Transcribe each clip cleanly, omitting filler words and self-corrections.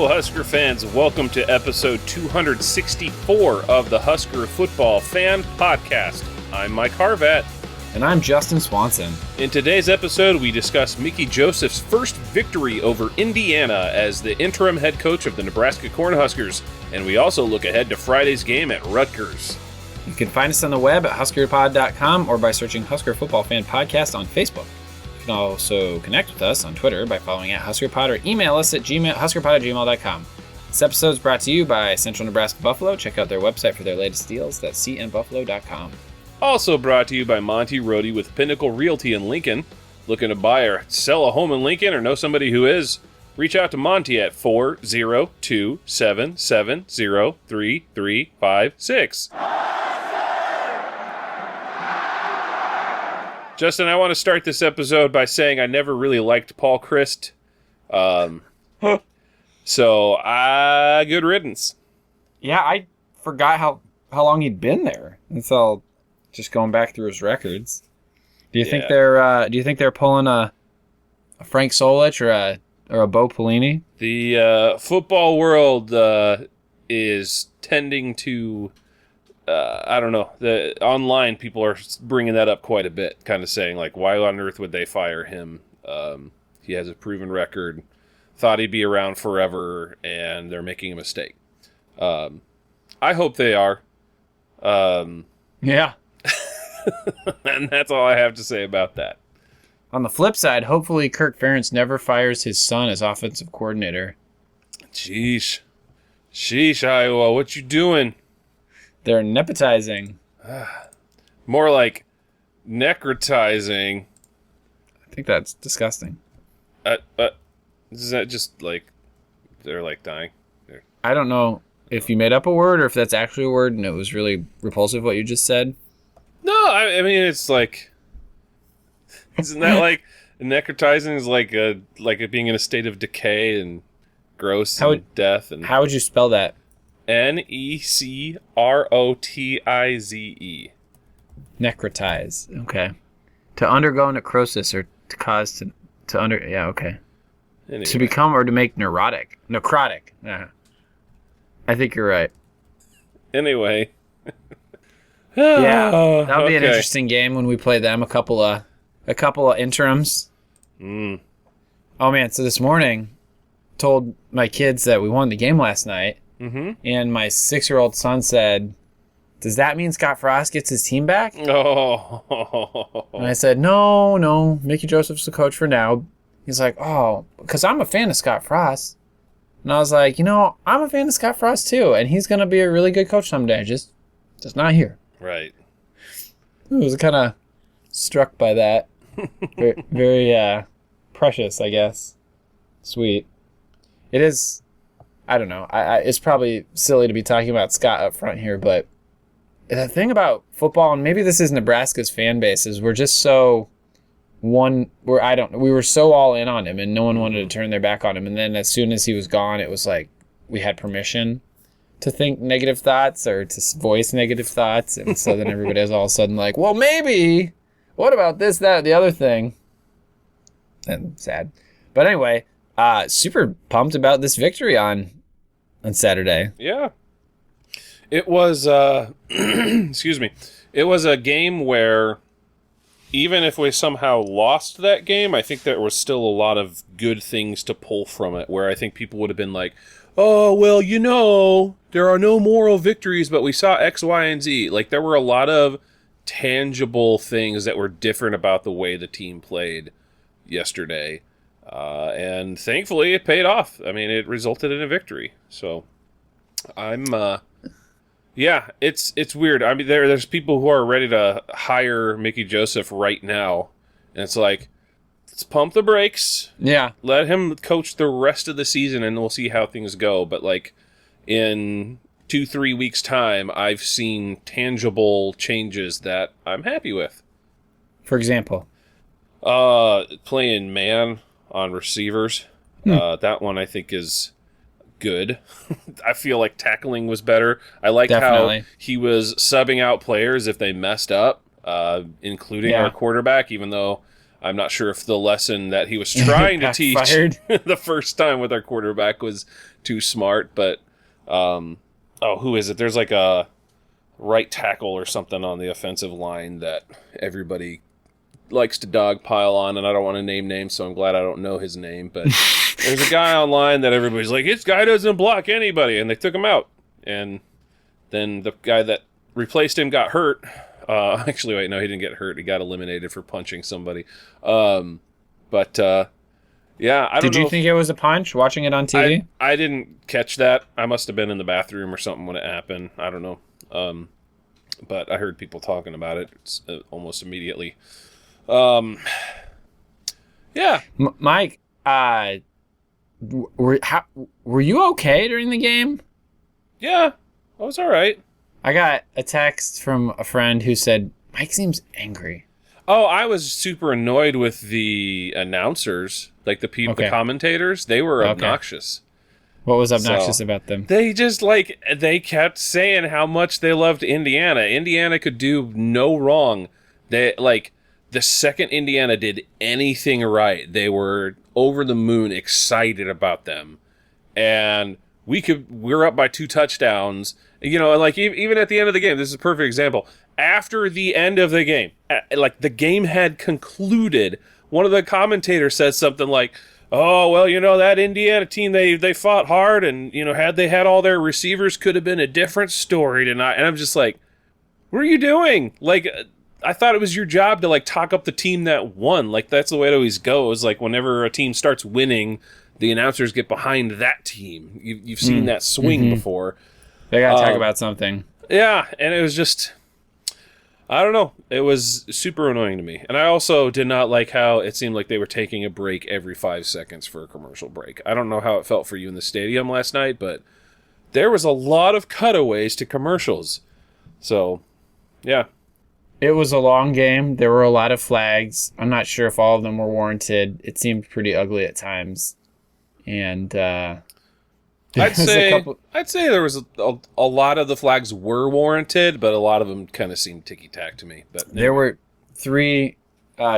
Hello, Husker fans. Welcome to episode 264 of the Husker Football Fan Podcast. I'm Mike Harvat. And I'm Justin Swanson. In today's episode, we discuss Mickey Joseph's first victory over Indiana as the interim head coach of the Nebraska Cornhuskers, and we also look ahead to Friday's game at Rutgers. You can find us on the web at huskerpod.com or by searching Husker Football Fan Podcast on Facebook. You can also connect with us on Twitter by following at HuskerPod or email us at huskerpod@gmail.com. This episode is brought to you by Central Nebraska Buffalo. Check out their website for their latest deals. That's cnbuffalo.com. Also brought to you by Monty Rohde with Pinnacle Realty in Lincoln. Looking to buy or sell a home in Lincoln or know somebody who is? Reach out to Monty at 402-770-3356. Justin, I want to start this episode by saying I never really liked Paul Chryst. So, good riddance. Yeah, I forgot how long he'd been there. It's all just going back through his records. Do you think they're pulling a Frank Solich or a Bo Pelini? The football world is tending to I don't know. The online people are bringing that up quite a bit, kind of saying like, why on earth would they fire him? He has a proven record. Thought he'd be around forever, and they're making a mistake. I hope they are. Yeah. And that's all I have to say about that. On the flip side, hopefully Kirk Ferentz never fires his son as offensive coordinator. Sheesh, Iowa, what you doing? They're nepotizing. More like necrotizing. I think that's disgusting. Is that just like they're like dying? I don't know if you made up a word or if that's actually a word and it was really repulsive what you just said. No, I mean it's like, isn't that like necrotizing is like it being in a state of decay and gross and death and how would you spell that? Necrotize. Necrotize. Okay. To undergo necrosis or to cause to under. Yeah. Okay. Anyway. To become or to make neurotic. Necrotic. I think you're right. Anyway. Yeah, that'll be an interesting game when we play them. A couple of interims. Oh man! So this morning, told my kids that we won the game last night, and my 6-year-old son said, "Does that mean Scott Frost gets his team back?" Oh. And I said, "No, Mickey Joseph's the coach for now." He's like, "Oh, because I'm a fan of Scott Frost," and I was like, I'm a fan of Scott Frost too, and he's gonna be a really good coach someday. Just not here. Right. I was kind of struck by that. Very, very precious, I guess. Sweet. It is. I don't know. It's probably silly to be talking about Scott up front here, but the thing about football, and maybe this is Nebraska's fan base, is we're just so we were so all in on him, and no one wanted to turn their back on him. And then as soon as he was gone, it was like we had permission to think negative thoughts or to voice negative thoughts. And so then everybody was all of a sudden like, well, maybe, what about this, that, the other thing? And sad. But anyway, super pumped about this victory on Saturday. Yeah. It was, excuse me. It was a game where even if we somehow lost that game, I think there was still a lot of good things to pull from it, where I think people would have been like, oh, well, there are no moral victories, but we saw X, Y, and Z. Like, there were a lot of tangible things that were different about the way the team played yesterday. And thankfully, it paid off. I mean, it resulted in a victory. So, it's weird. I mean, there's people who are ready to hire Mickey Joseph right now. And it's like, let's pump the brakes. Yeah. Let him coach the rest of the season, and we'll see how things go. But, like, in 2-3 weeks' time, I've seen tangible changes that I'm happy with. For example? Playing man on receivers. That one I think is good. I feel like tackling was better. I liked how he was subbing out players if they messed up, including our quarterback, even though I'm not sure if the lesson that he was trying to teach the first time with our quarterback was too smart, but who is it? There's like a right tackle or something on the offensive line that everybody likes to dogpile on, and I don't want to name names, so I'm glad I don't know his name, but there's a guy online that everybody's like, this guy doesn't block anybody, and they took him out, and then the guy that replaced him got hurt. Actually, wait, no, he didn't get hurt. He got eliminated for punching somebody. Yeah, I don't know. Did you think it was a punch watching it on TV? I didn't catch that. I must have been in the bathroom or something when it happened. I don't know. But I heard people talking about it almost immediately. Yeah. Mike, were you okay during the game? Yeah, I was all right. I got a text from a friend who said, Mike seems angry. Oh, I was super annoyed with the announcers, like the the commentators. They were obnoxious. What was obnoxious about them? They just, they kept saying how much they loved Indiana. Indiana could do no wrong. They, the second Indiana did anything right, they were over the moon excited about them. And we're up by 2 touchdowns. Even at the end of the game, this is a perfect example. After the end of the game, the game had concluded, one of the commentators said something like, oh, well, that Indiana team, they fought hard, and, had they had all their receivers, could have been a different story tonight. And I'm just like, what are you doing? I thought it was your job to, talk up the team that won. That's the way it always goes. Whenever a team starts winning, the announcers get behind that team. You've seen that swing before. They got to talk about something. Yeah, and it was just, I don't know. It was super annoying to me. And I also did not like how it seemed like they were taking a break every 5 seconds for a commercial break. I don't know how it felt for you in the stadium last night, but there was a lot of cutaways to commercials. So, yeah. It was a long game. There were a lot of flags. I'm not sure if all of them were warranted. It seemed pretty ugly at times. And I'd say there was a lot of the flags were warranted, but a lot of them kind of seemed ticky-tack to me. But there were 3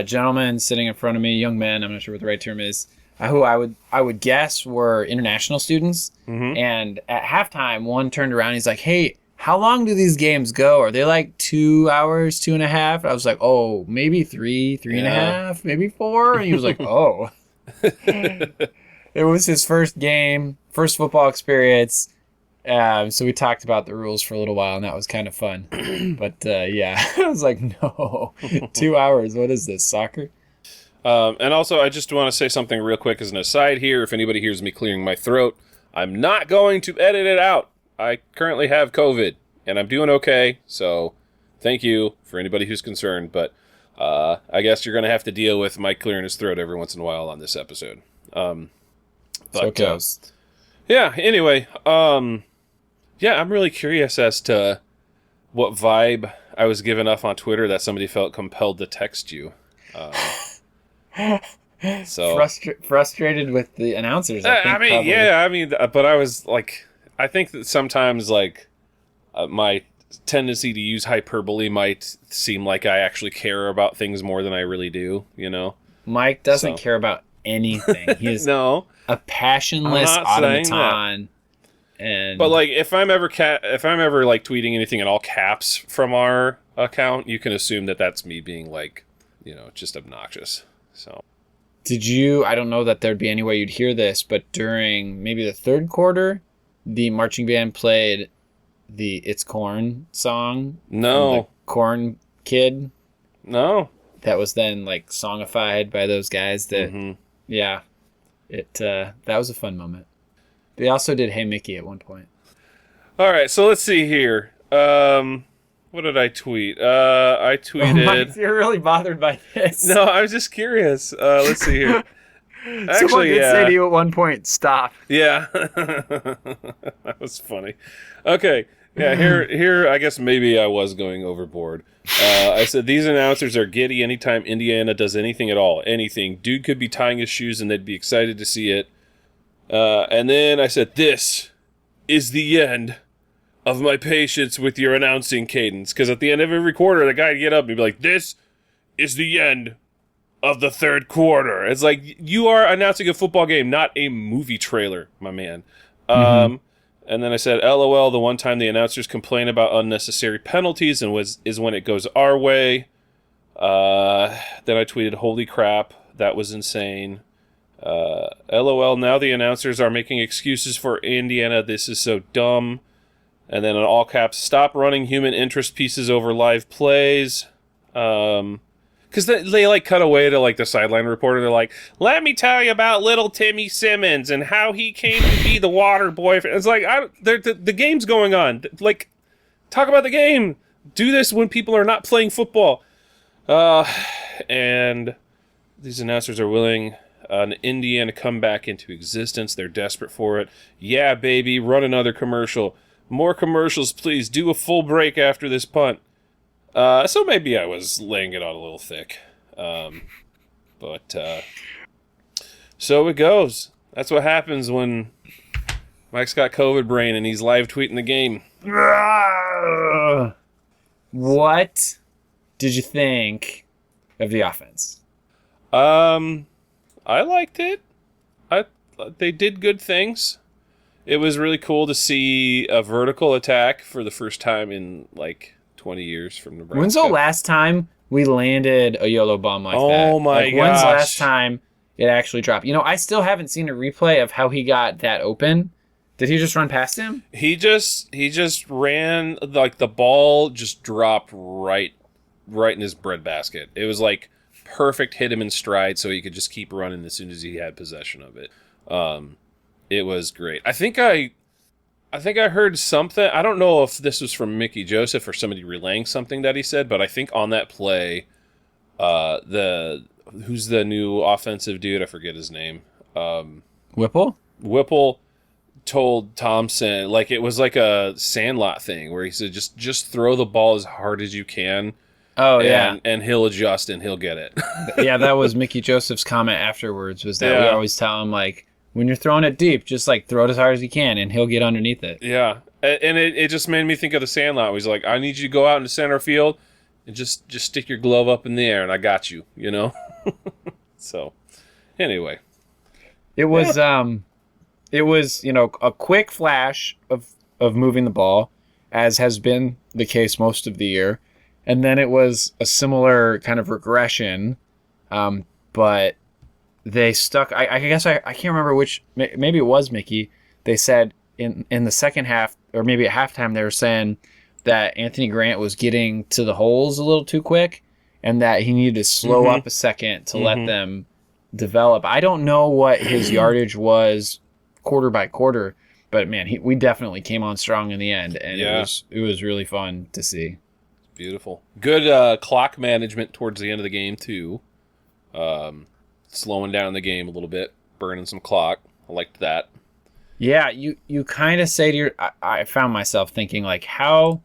gentlemen sitting in front of me, young men, I'm not sure what the right term is, who I would guess were international students. Mm-hmm. And at halftime, one turned around, he's like, hey, how long do these games go? Are they 2 hours, 2.5? I was like, oh, maybe 3, 3.5, maybe 4. And he was like, oh. It was his first game, first football experience. So we talked about the rules for a little while, and that was kind of fun. But, yeah, I was like, no, 2 hours. What is this, soccer? And also, I just want to say something real quick as an aside here. If anybody hears me clearing my throat, I'm not going to edit it out. I currently have COVID, and I'm doing okay. So thank you for anybody who's concerned. But I guess you're going to have to deal with Mike clearing his throat every once in a while on this episode. Yeah, anyway, yeah, I'm really curious as to what vibe I was given off on Twitter that somebody felt compelled to text you. So frustrated with the announcers. But I was I think that sometimes my tendency to use hyperbole might seem like I actually care about things more than I really do. Mike doesn't care about anything. He is no. a passionless automaton. But if I'm ever tweeting anything in all caps from our account, you can assume that that's me being just obnoxious. So did you? I don't know that there'd be any way you'd hear this, but during maybe the third quarter, the marching band played the "It's Corn" song. No, the Corn Kid. No, that was then songified by those guys. That yeah. That was a fun moment. They also did Hey Mickey at one point. All right, so let's see here. What did I tweet? I tweeted... Mike, you're really bothered by this. No, I was just curious. Let's see here. Actually, someone did say to you at one point, stop. Yeah. That was funny. Okay. Yeah, here. I guess maybe I was going overboard. I said, these announcers are giddy anytime Indiana does anything at all. Anything. Dude could be tying his shoes and they'd be excited to see it. And then I said, this is the end of my patience with your announcing cadence. Because at the end of every quarter, the guy would get up and be like, this is the end of the third quarter. It's like, you are announcing a football game, not a movie trailer, my man. And then I said, LOL, the one time the announcers complain about unnecessary penalties is when it goes our way. Then I tweeted, holy crap, that was insane. LOL, now the announcers are making excuses for Indiana. This is so dumb. And then in all caps, stop running human interest pieces over live plays. Because they like cut away to like the sideline reporter. They're like, let me tell you about little Timmy Simmons and how he came to be the water boy. It's like, the game's going on. Like, talk about the game. Do this when people are not playing football. And these announcers are willing an Indiana comeback into existence. They're desperate for it. Yeah, baby, run another commercial. More commercials, please. Do a full break after this punt. So maybe I was laying it on a little thick. But so it goes. That's what happens when Mike's got COVID brain and he's live tweeting the game. What did you think of the offense? I liked it. They did good things. It was really cool to see a vertical attack for the first time in like 20 years from Nebraska. When's the last time we landed a YOLO bomb like that? Oh my gosh. When's the last time it actually dropped? You know, I still haven't seen a replay of how he got that open. Did he just run past him? He just ran, like the ball just dropped right in his breadbasket. It was like perfect, hit him in stride so he could just keep running as soon as he had possession of it. It was great. I think I heard something. I don't know if this was from Mickey Joseph or somebody relaying something that he said, but I think on that play, who's the new offensive dude? I forget his name. Whipple? Whipple told Thompson, like it was like a Sandlot thing where he said, just throw the ball as hard as you can. Oh, yeah. And he'll adjust and he'll get it. Yeah, that was Mickey Joseph's comment afterwards, was that we always tell him, like, when you're throwing it deep, just like throw it as hard as you can and he'll get underneath it. Yeah. And it just made me think of the Sandlot. He's like, I need you to go out into center field and just stick your glove up in the air and I got you, you know? So, anyway. It was, you know, a quick flash of moving the ball, as has been the case most of the year. And then it was a similar kind of regression, but they stuck. I guess I can't remember which. Maybe it was Mickey. They said in the second half, or maybe at halftime, they were saying that Anthony Grant was getting to the holes a little too quick, and that he needed to slow up a second to let them develop. I don't know what his yardage was quarter by quarter, but man, we definitely came on strong in the end, and it was really fun to see. Beautiful. Good clock management towards the end of the game, too. Slowing down the game a little bit, burning some clock. I liked that. Yeah, you kind of say to I found myself thinking, like, how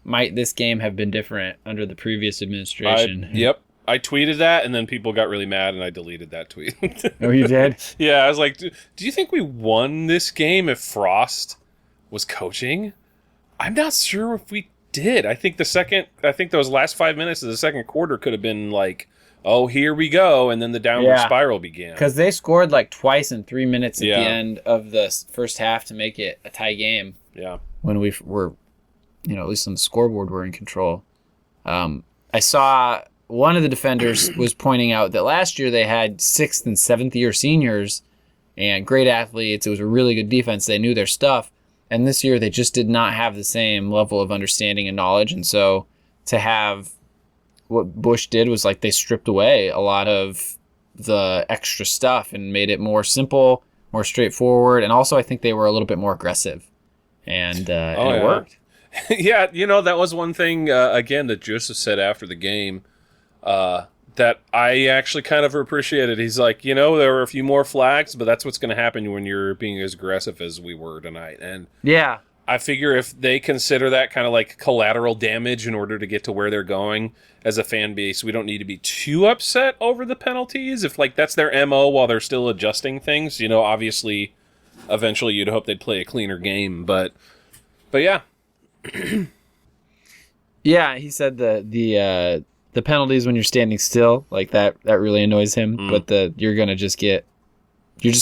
might this game have been different under the previous administration? Yep. I tweeted that, and then people got really mad, and I deleted that tweet. Oh, you did? Yeah, I was like, do you think we won this game if Frost was coaching? I'm not sure if we did. I think those last 5 minutes of the second quarter could have been like, oh, here we go, and then the downward spiral began. Because they scored like twice in 3 minutes at the end of the first half to make it a tie game. Yeah. When we were, you know, at least on the scoreboard, we're in control. I saw one of the defenders was pointing out that last year they had 6th and 7th year seniors and great athletes. It was a really good defense. They knew their stuff. And this year they just did not have the same level of understanding and knowledge. And so to have what Bush did was like they stripped away a lot of the extra stuff and made it more simple, more straightforward. And also I think they were a little bit more aggressive. And it worked. Yeah, you know, that was one thing, again, that Joseph said after the game that I actually kind of appreciated. He's like, you know, there were a few more flags, but that's what's going to happen when you're being as aggressive as we were tonight. And yeah, I figure if they consider that kind of like collateral damage in order to get to where they're going as a fan base, we don't need to be too upset over the penalties. If like that's their MO while they're still adjusting things, you know, obviously eventually you'd hope they'd play a cleaner game, but yeah. Yeah, he said the the penalties when you're standing still, like that really annoys him. But you're just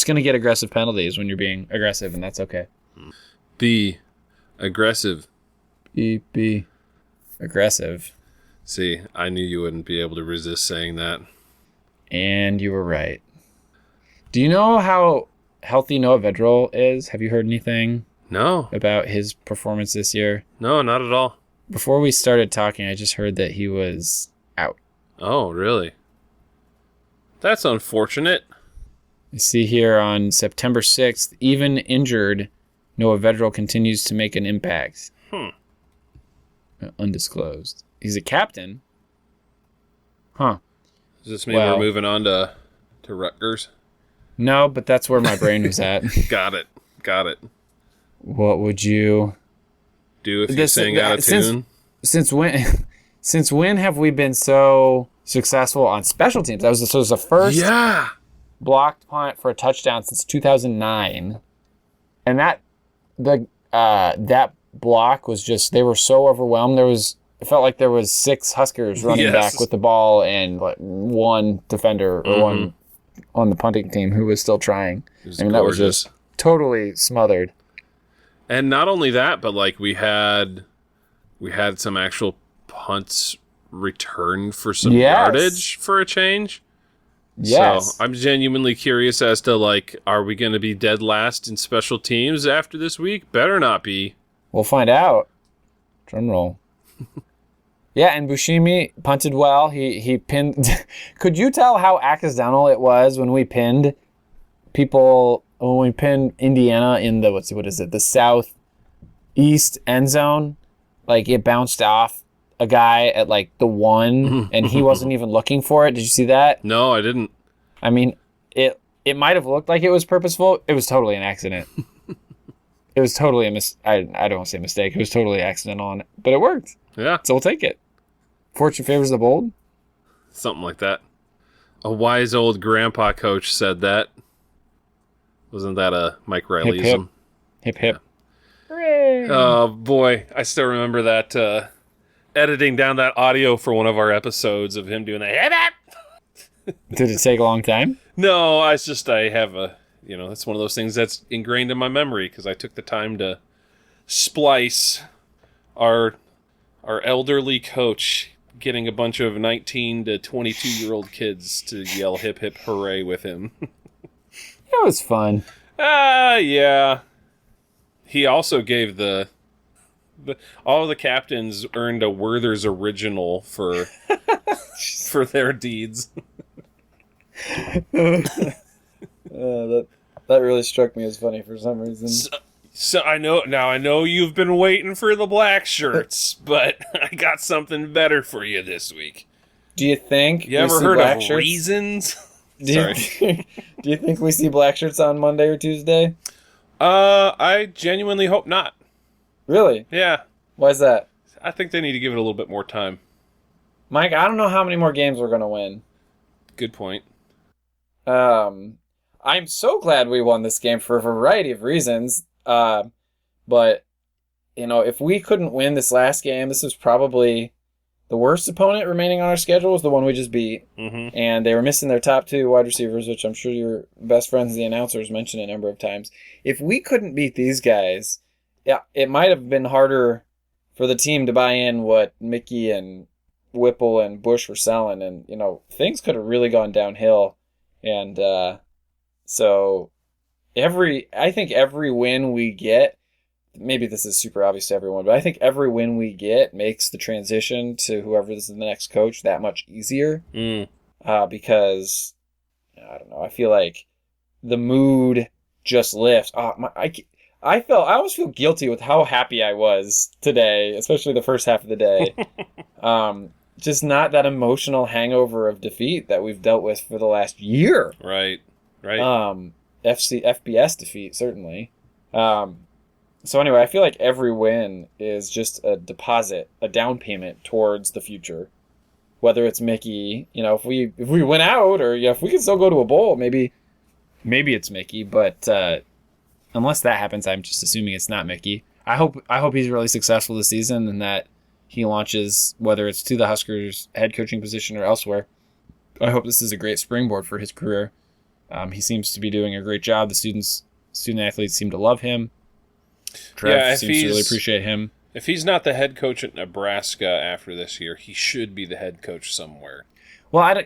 gonna get aggressive penalties when you're being aggressive, and that's okay. Be aggressive. Be aggressive. See, I knew you wouldn't be able to resist saying that. And you were right. Do you know how healthy Noah Vedral is? Have you heard anything? No. About his performance this year? No, not at all. Before we started talking, I just heard that he was out. Oh, really? That's unfortunate. I see here on September 6th, even injured, Noah Vedral continues to make an impact. Undisclosed. He's a captain. Huh. Does this mean we're moving on to Rutgers? No, but that's where my brain was at. Got it. What would you do if you sang out of tune? Since when have we been so successful on special teams? That was the first blocked punt for a touchdown since 2009, and that block was just, they were so overwhelmed. It felt like there was 6 Huskers running back with the ball and like one defender or one on the punting team who was still trying. That was just totally smothered. And not only that, but like we had some actual punts returned for some yardage for a change. Yes. So I'm genuinely curious as to like, are we going to be dead last in special teams after this week? Better not be. We'll find out. Drum roll. Yeah, and Bushimi punted well. He pinned. Could you tell how accidental it was when we pinned people? When we pinned Indiana in the what is it? The southeast end zone. Like it bounced off a guy at like the 1, and he wasn't even looking for it. Did you see that? No, I didn't. I mean, it might have looked like it was purposeful. It was totally an accident. It was totally I don't want to say mistake. It was totally accidental, but it worked. Yeah. So we'll take it. Fortune favors the bold. Something like that. A wise old grandpa coach said that. Wasn't that a Mike Rileyism? Hip, hip. Yeah. Hooray. Oh, boy. I still remember that, editing down that audio for one of our episodes of him doing that. Hip, hip. Did it take a long time? No, I have a... that's one of those things that's ingrained in my memory because I took the time to splice our elderly coach getting a bunch of 19 to 22-year-old kids to yell hip hip hooray with him. It was fun. Yeah. He also gave all the captains earned a Werther's original for their deeds. That really struck me as funny for some reason. So I know you've been waiting for the black shirts, but I got something better for you this week. Do you think you ever heard of shirts? Reasons? Do you think we see black shirts on Monday or Tuesday? I genuinely hope not. Really? Yeah. Why is that? I think they need to give it a little bit more time. Mike, I don't know how many more games we're going to win. Good point. I'm so glad we won this game for a variety of reasons. But, if we couldn't win this last game, this was probably the worst opponent remaining on our schedule was the one we just beat. Mm-hmm. And they were missing their top 2 wide receivers, which I'm sure your best friends, the announcers, mentioned a number of times. If we couldn't beat these guys, yeah, it might have been harder for the team to buy in what Mickey and Whipple and Bush were selling. And, things could have really gone downhill. And so I think every win we get, maybe this is super obvious to everyone, but I think every win we get makes the transition to whoever is the next coach that much easier. Because, I don't know, I feel like the mood just lifts. I always feel guilty with how happy I was today, especially the first half of the day. Just not that emotional hangover of defeat that we've dealt with for the last year. Right. FBS defeat, certainly. So anyway, I feel like every win is just a deposit, a down payment towards the future. Whether it's Mickey, if we win out, or if we can still go to a bowl, maybe it's Mickey. But unless that happens, I'm just assuming it's not Mickey. I hope he's really successful this season and that he launches, whether it's to the Huskers head coaching position or elsewhere. I hope this is a great springboard for his career. He seems to be doing a great job. The student athletes seem to love him. Trev seems to really appreciate him. If he's not the head coach at Nebraska after this year, he should be the head coach somewhere. Well,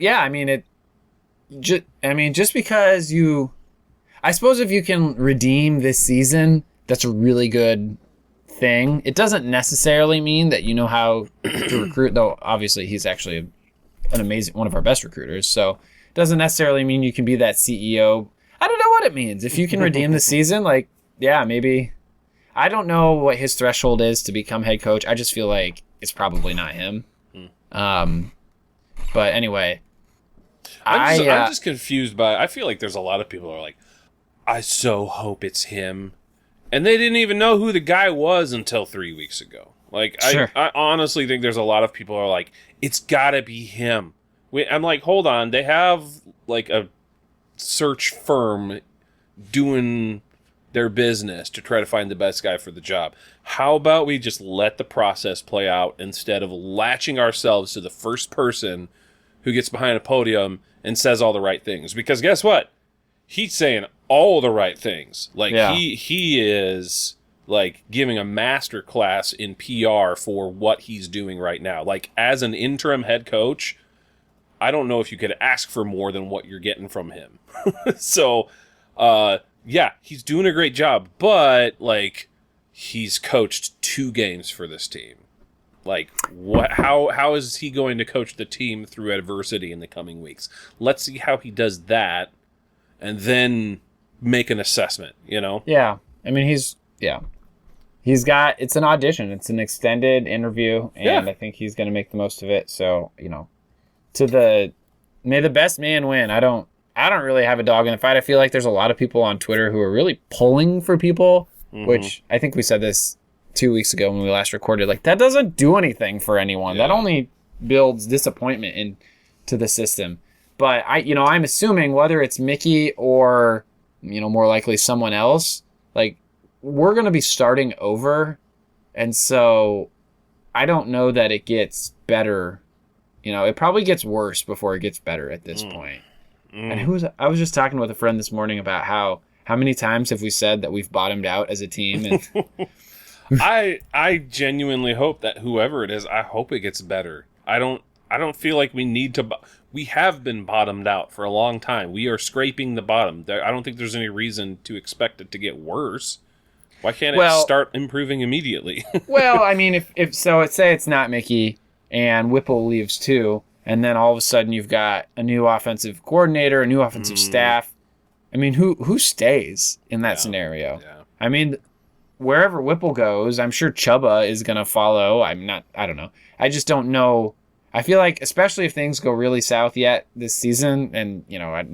just because I suppose if you can redeem this season, that's a really good thing. It doesn't necessarily mean that you know how to recruit, though obviously he's actually an amazing, one of our best recruiters. So it doesn't necessarily mean you can be that CEO. I don't know what it means. If you can redeem the season, like, yeah, maybe. I don't know what his threshold is to become head coach. I just feel like it's probably not him. But anyway, I'm just confused by. I feel like there's a lot of people who are like, I so hope it's him, and they didn't even know who the guy was until 3 weeks ago. Like, sure. I honestly think there's a lot of people who are like, it's gotta be him. I'm like, hold on, they have like a search firm doing their business to try to find the best guy for the job. How about we just let the process play out instead of latching ourselves to the first person who gets behind a podium and says all the right things? Because guess what? He's saying all the right things. Like, yeah. he is like giving a master class in PR for what he's doing right now. Like, as an interim head coach, I don't know if you could ask for more than what you're getting from him. So, yeah, he's doing a great job, but like, he's coached 2 games for this team. Like, what? How is he going to coach the team through adversity in the coming weeks? Let's see how he does that, and then make an assessment. You know? Yeah, I mean, it's an audition. It's an extended interview, and I think he's going to make the most of it. So, you know, may the best man win. I don't really have a dog in the fight. I feel like there's a lot of people on Twitter who are really pulling for people, which I think we said this 2 weeks ago when we last recorded. Like, that doesn't do anything for anyone. Yeah. That only builds disappointment into the system. But I'm assuming whether it's Mickey or, more likely someone else, like, we're going to be starting over. And so I don't know that it gets better. It probably gets worse before it gets better at this point. And I was just talking with a friend this morning about how many times have we said that we've bottomed out as a team? And I genuinely hope that whoever it is, I hope it gets better. I don't feel like we need to. We have been bottomed out for a long time. We are scraping the bottom. I don't think there's any reason to expect it to get worse. Why can't it start improving immediately? Well, I mean, if so, say it's not Mickey and Whipple leaves too. And then all of a sudden you've got a new offensive coordinator, a new offensive staff. I mean, who stays in that scenario? Yeah. I mean, wherever Whipple goes, I'm sure Chubba is going to follow. I don't know. I just don't know. I feel like, especially if things go really south yet this season, and,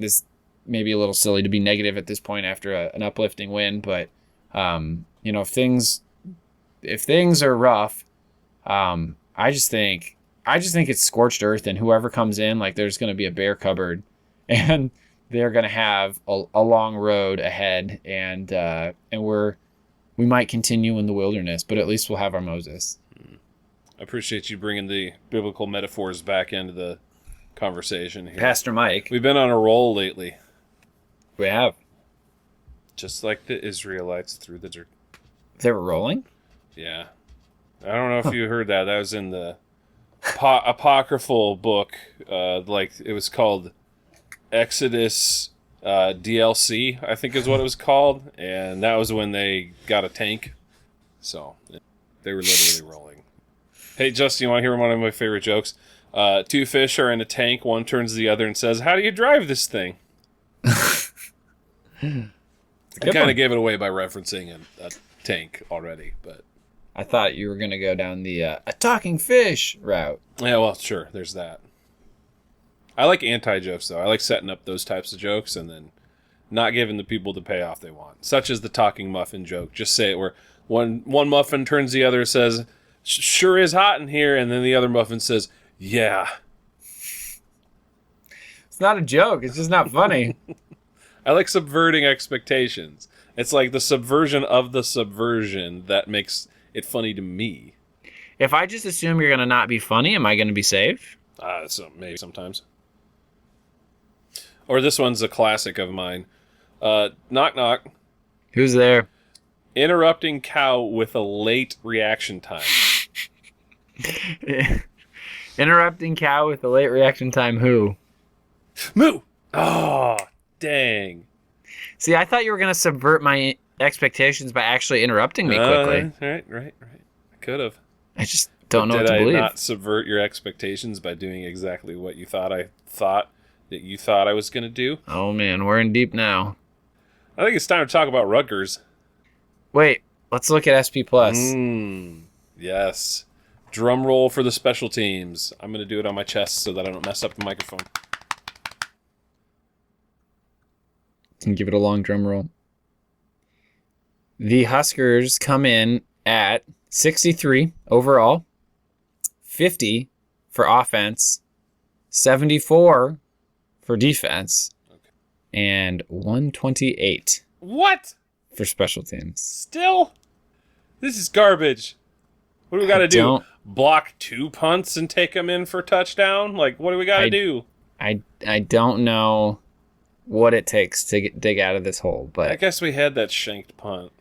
this may be a little silly to be negative at this point after an uplifting win, but, if things are rough, I just think it's scorched earth, and whoever comes in, like, there's going to be a bear cupboard, and they're going to have a long road ahead, and we might continue in the wilderness, but at least we'll have our Moses. I appreciate you bringing the biblical metaphors back into the conversation here. Pastor Mike. We've been on a roll lately. We have. Just like the Israelites through the dirt. They were rolling? Yeah. I don't know if you heard that. That was in the apocryphal book. It was called Exodus DLC, I think is what it was called. And that was when they got a tank. So they were literally rolling. Hey, Justin, you want to hear one of my favorite jokes? 2 fish are in a tank. One turns to the other and says, "How do you drive this thing?" I kind of gave it away by referencing a tank already, but I thought you were going to go down the a talking fish route. Yeah, well, sure, there's that. I like anti-jokes, though. I like setting up those types of jokes and then not giving the people the payoff they want, such as the talking muffin joke. Just say it where one muffin turns to the other and says, "Sure is hot in here," and then the other muffin says, "Yeah." It's not a joke. It's just not funny. I like subverting expectations. It's like the subversion of the subversion that makes it funny to me. If I just assume you're going to not be funny, am I going to be safe? So maybe sometimes. Or this one's a classic of mine. Knock knock. Who's there? Interrupting cow with a late reaction time. Interrupting cow with a late reaction time. Who? Moo! Oh, dang. See, I thought you were going to subvert my expectations by actually interrupting me quickly. Right. I could have. I just don't know what to believe. Did I not subvert your expectations by doing exactly what you thought I was going to do? Oh, man, we're in deep now. I think it's time to talk about Rutgers. Wait, let's look at SP+. Yes. Drum roll for the special teams. I'm going to do it on my chest so that I don't mess up the microphone. Can give it a long drum roll. The Huskers come in at 63 overall, 50 for offense, 74 for defense, and 128 What? for special teams. Still? This is garbage. What do we got to do? Block 2 punts and take them in for a touchdown? Like, what do we got to do? I don't know what it takes to dig out of this hole, but I guess we had that shanked punt.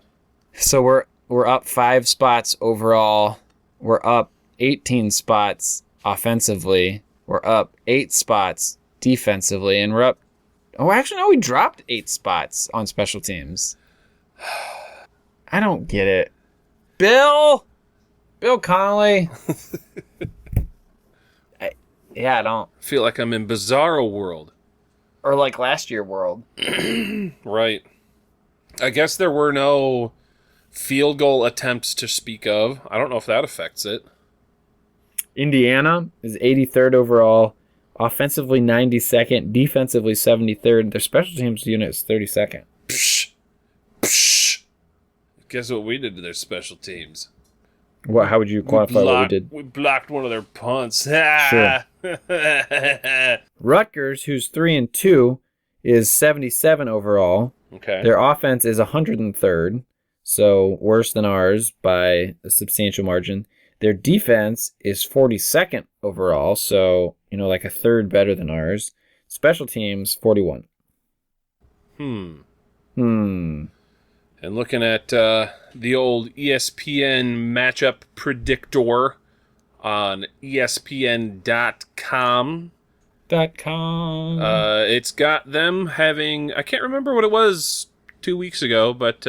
So we're up 5 spots overall. We're up 18 spots offensively. We're up 8 spots defensively, and we're up. Oh, actually, no, we dropped 8 spots on special teams. I don't get it. Bill Connolly. I don't. I feel like I'm in Bizarro World. Or like last year world. Right. I guess there were no field goal attempts to speak of. I don't know if that affects it. Indiana is 83rd overall, offensively 92nd, defensively 73rd. Their special teams unit is 32nd. Psh. Guess what we did to their special teams? What? How would you quantify what we did? We blocked one of their punts. Sure. Rutgers, who's 3-2, is 77 overall. Okay. Their offense is 103rd, so worse than ours by a substantial margin. Their defense is 42nd overall, so, like a third better than ours. Special teams, 41. And looking at the old ESPN matchup predictor on ESPN.com. It's got them having, I can't remember what it was 2 weeks ago, but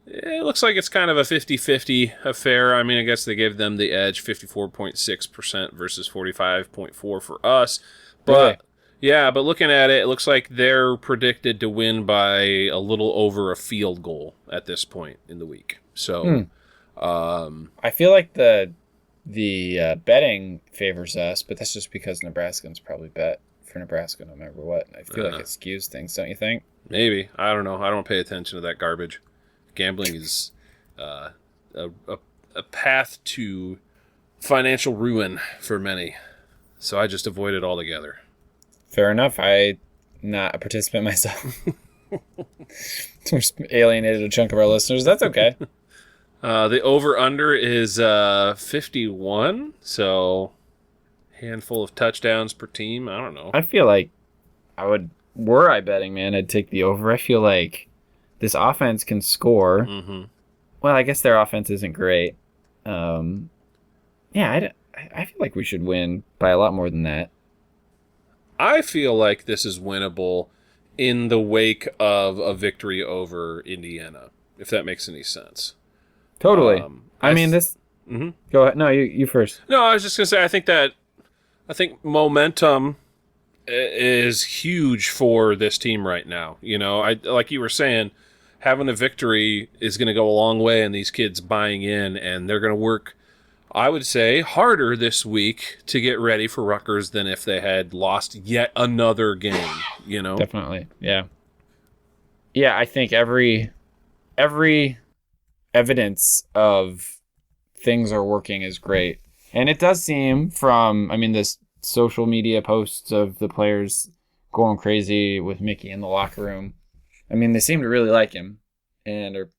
it looks like it's kind of a 50-50 affair. I mean, I guess they gave them the edge, 54.6% versus 45.4% for us. But really? Yeah, but looking at it, it looks like they're predicted to win by a little over a field goal at this point in the week. So, I feel like the betting favors us, but that's just because Nebraskans probably bet for Nebraska no matter what. I feel like it skews things, don't you think? Maybe. I don't know. I don't pay attention to that garbage. Gambling is a path to financial ruin for many, so I just avoid it altogether. Fair enough. I'm not a participant myself. We're alienated a chunk of our listeners. That's okay. The over-under is 51, so handful of touchdowns per team. I don't know. I feel like were I betting, man, I'd take the over. I feel like this offense can score. Mm-hmm. Well, I guess their offense isn't great. I feel like we should win by a lot more than that. I feel like this is winnable in the wake of a victory over Indiana, if that makes any sense. Totally. Mm-hmm. Go ahead. No, you first. No, I was just going to say, I think momentum is huge for this team right now. Like you were saying, having a victory is going to go a long way in these kids buying in, and they're going to work, I would say, harder this week to get ready for Rutgers than if they had lost yet another game, Definitely, yeah. Yeah, I think every evidence of things are working is great. And it does seem from, this social media posts of the players going crazy with Mickey in the locker room. They seem to really like him and are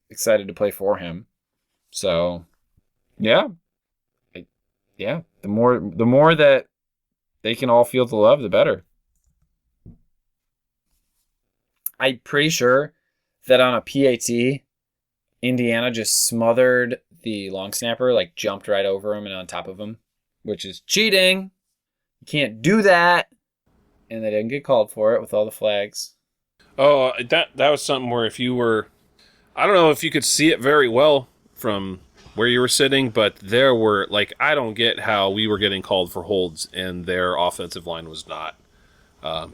excited to play for him. So, yeah. yeah, the more that they can all feel the love, the better. I'm pretty sure that on a PAT, Indiana just smothered the long snapper, like jumped right over him and on top of him, which is cheating. You can't do that. And they didn't get called for it with all the flags. Oh, that was something where if you were, I don't know if you could see it very well from where you were sitting, but there were, like, I don't get how we were getting called for holds and their offensive line was not.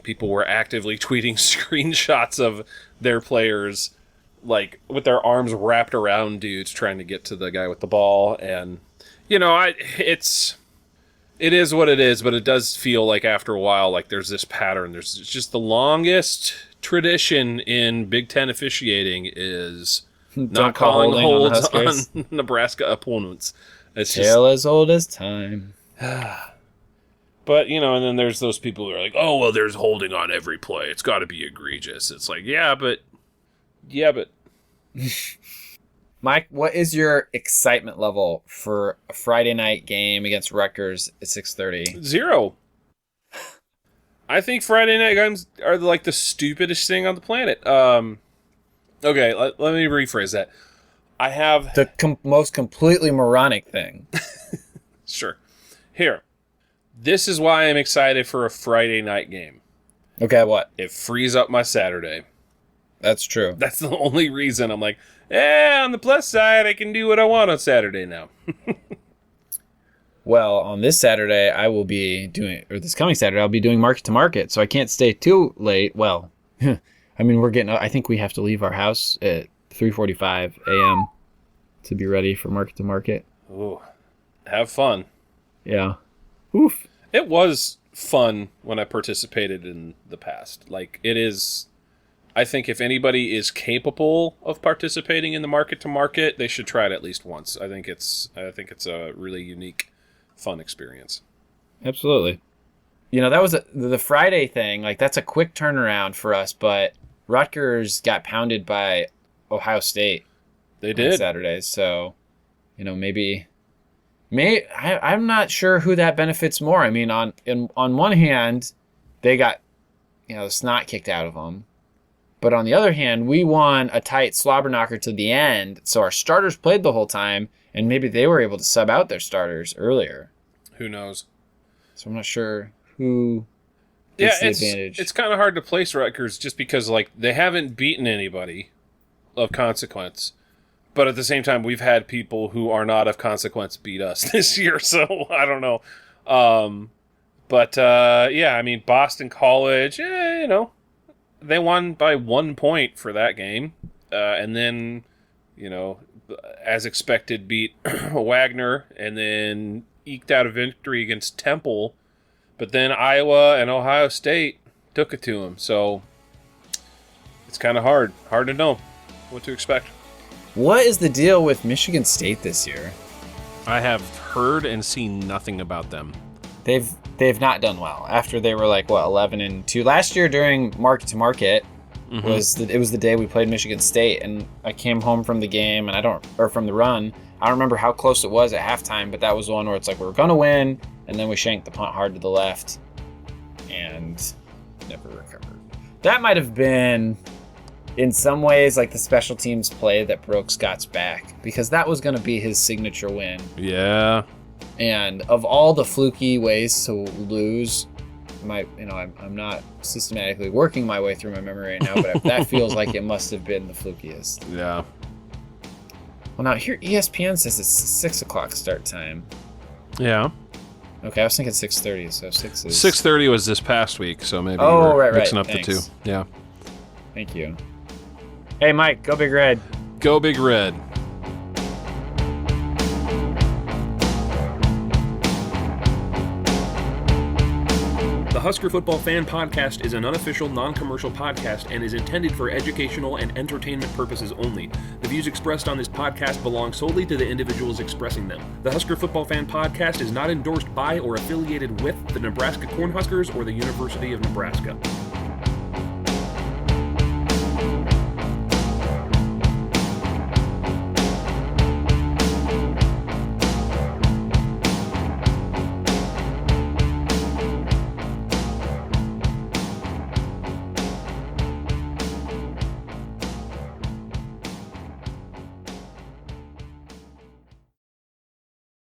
People were actively tweeting screenshots of their players, like, with their arms wrapped around dudes trying to get to the guy with the ball. And, you know, it is what it is, but it does feel like after a while, like there's this pattern. It's just the longest tradition in Big Ten officiating is not calling holds on Nebraska opponents. It's tale as old as time. But, you know, and then there's those people who are like, oh, well, there's holding on every play. It's got to be egregious. It's like, yeah, but. Mike, what is your excitement level for a Friday night game against Rutgers at 6:30? 0. I think Friday night games are like the stupidest thing on the planet. Okay, let me rephrase that. I have the most completely moronic thing. Sure. Here. This is why I'm excited for a Friday night game. Okay, what? It frees up my Saturday. That's true. That's the only reason I'm like, on the plus side, I can do what I want on Saturday now. Well, on this Saturday, I will be doing, or this coming Saturday, I'll be doing market to market, so I can't stay too late. Well, I mean, I think we have to leave our house at 3:45 a.m. to be ready for market to market. Ooh, have fun. Yeah. Oof. It was fun when I participated in the past. Like, it is, I think if anybody is capable of participating in the market to market, they should try it at least once. I think it's a really unique, fun experience. Absolutely. You know, that was the Friday thing. Like, that's a quick turnaround for us, but Rutgers got pounded by Ohio State. They did. On Saturdays, so, you know, I'm not sure who that benefits more. I mean, on one hand, they got, you know, the snot kicked out of them. But on the other hand, we won a tight slobber knocker to the end, so our starters played the whole time, and maybe they were able to sub out their starters earlier. Who knows? So I'm not sure who gets the advantage. It's kind of hard to place Rutgers just because, like, they haven't beaten anybody of consequence. But at the same time, we've had people who are not of consequence beat us this year, so I don't know. Yeah, I mean, Boston College, you know, they won by 1 point for that game. And then, you know, as expected, beat Wagner and then eked out a victory against Temple. But then Iowa and Ohio State took it to them. So it's kind of hard to know what to expect. What is the deal with Michigan State this year? I have heard and seen nothing about them. They've not done well. After they were like 11-2 last year during market to market, it was the day we played Michigan State, and I came home from the game from the run. I don't remember how close it was at halftime, but that was one where it's like we were gonna win, and then we shanked the punt hard to the left, and never recovered. That might have been, in some ways, like the special teams play that broke Scott's back, because that was going to be his signature win. Yeah. And of all the fluky ways to lose, I'm not systematically working my way through my memory right now, but that feels like it must have been the flukiest. Yeah. Well, now here ESPN says it's 6 o'clock start time. Yeah. Okay, I was thinking 6:30, so 6 is... 6:30 was this past week, so maybe right, mixing up Thanks. the two. Yeah. Thank you. Hey, Mike, go Big Red. Go Big Red. The Husker Football Fan Podcast is an unofficial, non-commercial podcast and is intended for educational and entertainment purposes only. The views expressed on this podcast belong solely to the individuals expressing them. The Husker Football Fan Podcast is not endorsed by or affiliated with the Nebraska Cornhuskers or the University of Nebraska.